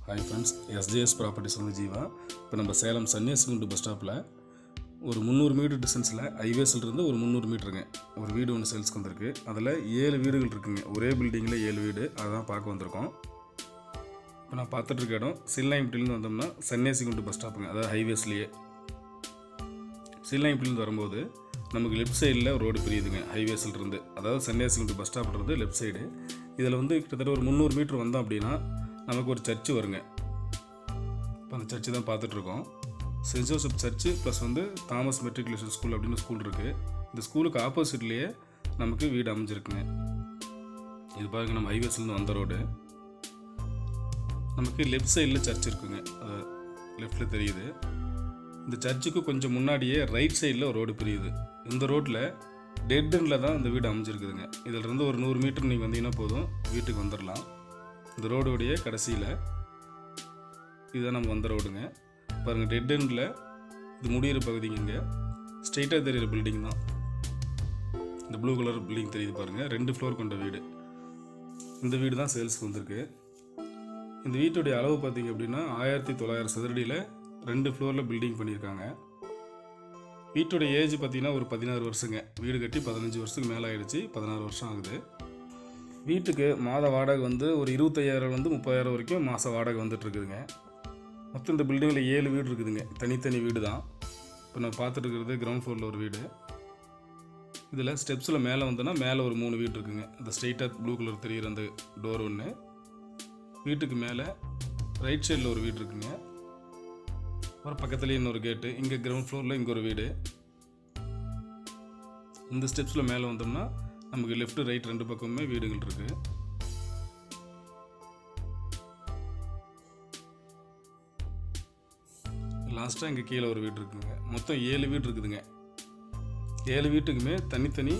Hi friends, SJS Properties வந்து ஜீவா. இப்போ நம்ம சேலம் சன்னியாசிகுண்டு பஸ் ஸ்டாப்பில் ஒரு 300 மீட்டர் டிஸ்டன்ஸில் ஹைவேஸ்லேருந்து ஒரு 300 மீட்டருங்க ஒரு வீடு ஒன்று சேல்ஸ்க்கு வந்திருக்கு. அதில் 7 வீடுகள் இருக்குங்க. ஒரே பில்டிங்கில் 7 வீடு, அதான் பார்க்க வந்திருக்கோம். இப்போ நான் பார்த்துட்டு இருக்க இடம் சில்லாயம்பட்டிலேருந்து வந்தோம்னா சன்னியாசிகுண்டு பஸ் ஸ்டாப்புங்க, அதாவது ஹைவேஸ்லேயே. சில்லாயம்பட்டிலேருந்து வரும்போது நமக்கு லெஃப்ட் சைடில் ரோடு பிரியுதுங்க ஹைவேஸ்லேருந்து, அதாவது சன்னியாசிகுண்டு பஸ் ஸ்டாப்லேருந்து லெஃப்ட் சைடு. இதில் வந்து கிட்டத்தட்ட ஒரு 300 மீட்டர் வந்தோம் அப்படின்னா நமக்கு ஒரு சர்ச்சு வருங்க. இப்போ அந்த சர்ச்சு தான் பார்த்துட்ருக்கோம். சென்ட் ஜோசப் சர்ச்சு ப்ளஸ் வந்து தாமஸ் மெட்ரிகுலேஷன் ஸ்கூல் அப்படின்னு ஸ்கூல் இருக்குது. இந்த ஸ்கூலுக்கு ஆப்போசிட்லேயே நமக்கு வீடு அமைஞ்சிருக்குங்க. இது பாருங்க, நம்ம ஹைவேஸ்லேருந்து வந்த ரோடு. நமக்கு லெஃப்ட் சைடில் சர்ச் இருக்குங்க, அது லெஃப்டில் தெரியுது. இந்த சர்ச்சுக்கு கொஞ்சம் முன்னாடியே ரைட் சைடில் ஒரு ரோடு பிரியுது. இந்த ரோட்டில் டெட் எண்டில் தான் இந்த வீடு அமைஞ்சிருக்குதுங்க. இதிலிருந்து ஒரு 100 மீட்டர் நீங்கள் வந்தீங்கன்னா போதும், வீட்டுக்கு வந்துடலாம். இந்த ரோடுடைய கடைசியில் இதுதான் நம்ம வந்த ரோடுங்க. பாருங்கள், டெட் எண்டில் இது முடிகிற பகுதிங்க. இங்கே ஸ்ட்ரெயிட்டாக தெரிகிற பில்டிங் தான் இந்த ப்ளூ கலர் பில்டிங் தெரியுது பாருங்கள். 2 ஃப்ளோர் கொண்ட வீடு. இந்த வீடு தான் சேல்ஸ்க்கு வந்திருக்கு. இந்த வீட்டுடைய அளவு பார்த்திங்க அப்படின்னா 1900 சதுரடியில் 2 ஃப்ளோரில் பில்டிங் பண்ணியிருக்காங்க. வீட்டுடைய ஏஜ் பார்த்திங்கன்னா ஒரு 16 வருஷங்க. வீடு கட்டி 15 வருஷத்துக்கு மேலே ஆகிடுச்சு, 16 வருஷம் ஆகுது. வீட்டுக்கு மாத வாடகை வந்து ஒரு 25,000 30,000 வரைக்கும் மாத வாடகை வந்துட்டுருக்குதுங்க. மொத்தம் இந்த பில்டிங்கில் 7 வீடு இருக்குதுங்க, தனித்தனி வீடு தான். இப்போ நான் பார்த்துட்டு இருக்கிறது கிரவுண்ட் ஃப்ளோரில் ஒரு வீடு. இதில் ஸ்டெப்ஸில் மேலே வந்தோன்னா மேலே ஒரு 3 வீடு இருக்குதுங்க. இந்த ஸ்ட்ரெயிட்டாக ப்ளூ கலர் தெரிகிற அந்த டோர் ஒன்று. வீட்டுக்கு மேலே ரைட் சைடில் ஒரு வீடு இருக்குங்க. அப்புறம் பக்கத்துலேயே இன்னொரு கேட்டு. இங்கே கிரவுண்ட் ஃப்ளோரில் இங்கே ஒரு வீடு. இந்த ஸ்டெப்ஸில் மேலே வந்தோம்னா நமக்கு லெஃப்ட் ரைட் 2 பக்கமுமே வீடுகள் இருக்குது. லாஸ்ட்டாக இங்கே கீழே ஒரு வீடு இருக்குங்க. மொத்தம் 7 வீடு இருக்குதுங்க. 7 வீட்டுக்குமே தனித்தனி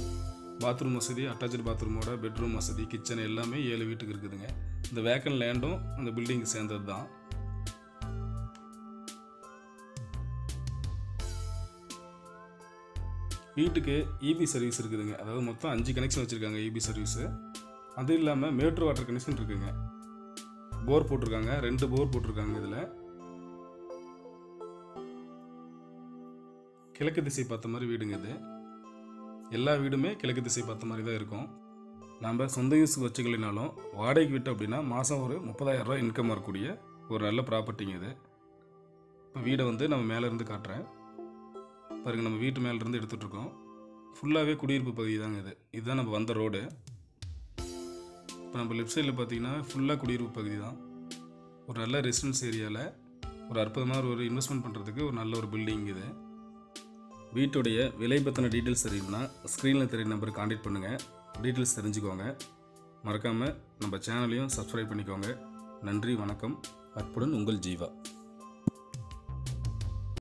பாத்ரூம் வசதி, அட்டாச்சு பாத்ரூமோட பெட்ரூம் வசதி, கிச்சன் எல்லாமே 7 வீட்டுக்கு இருக்குதுங்க. இந்த வேக்கன் லேண்டும் அந்த பில்டிங்கு சேர்ந்தது தான். வீட்டுக்கு இபி சர்வீஸ் இருக்குதுங்க. அதாவது மொத்தம் 5 கனெக்ஷன் வச்சுருக்காங்க இபி சர்வீஸு. அது இல்லாமல் மேட்ரு வாட்டர் கனெக்ஷன் இருக்குதுங்க. போர் போட்டிருக்காங்க, 2 போர் போட்டிருக்காங்க. இதில் கிழக்கு திசை பார்த்த மாதிரி வீடுங்க இது. எல்லா வீடுமே கிழக்கு திசை பார்த்த மாதிரி தான் இருக்கும். நம்ம சொந்த யூஸுக்கு வச்சுக்கலினாலும் வாடகைக்கு விட்டோம் அப்படின்னா மாதம் ஒரு 30,000 ரூபா இன்கம் வரக்கூடிய ஒரு நல்ல ப்ராப்பர்ட்டிங்க இது. இப்போ வீடை வந்து நம்ம மேலேருந்து காட்டுறேன் பாருங்கள். நம்ம வீட்டு மேலேருந்து எடுத்துகிட்ருக்கோம். ஃபுல்லாகவே குடியிருப்பு பகுதி தாங்க இது. இதுதான் நம்ம வந்த ரோடு. இப்போ நம்ம லெஃப்ட் சைடில் பார்த்தீங்கன்னா ஃபுல்லாக குடியிருப்பு பகுதி தான். ஒரு நல்ல ரெசிடென்ஸ் ஏரியாவில் ஒரு அற்புதமாக ஒரு இன்வெஸ்ட்மெண்ட் பண்ணுறதுக்கு ஒரு நல்ல ஒரு பில்டிங் இது. வீட்டுடைய விலை பற்றின டீட்டெயில்ஸ் தெரியும்னா ஸ்க்ரீனில் தெரிய நம்பருக்கு கான்டாக்ட் பண்ணுங்கள். டீட்டெயில்ஸ் தெரிஞ்சுக்கோங்க. மறக்காமல் நம்ம சேனலையும் சப்ஸ்கிரைப் பண்ணிக்கோங்க. நன்றி, வணக்கம். அற்புடன் உங்கள் ஜீவா.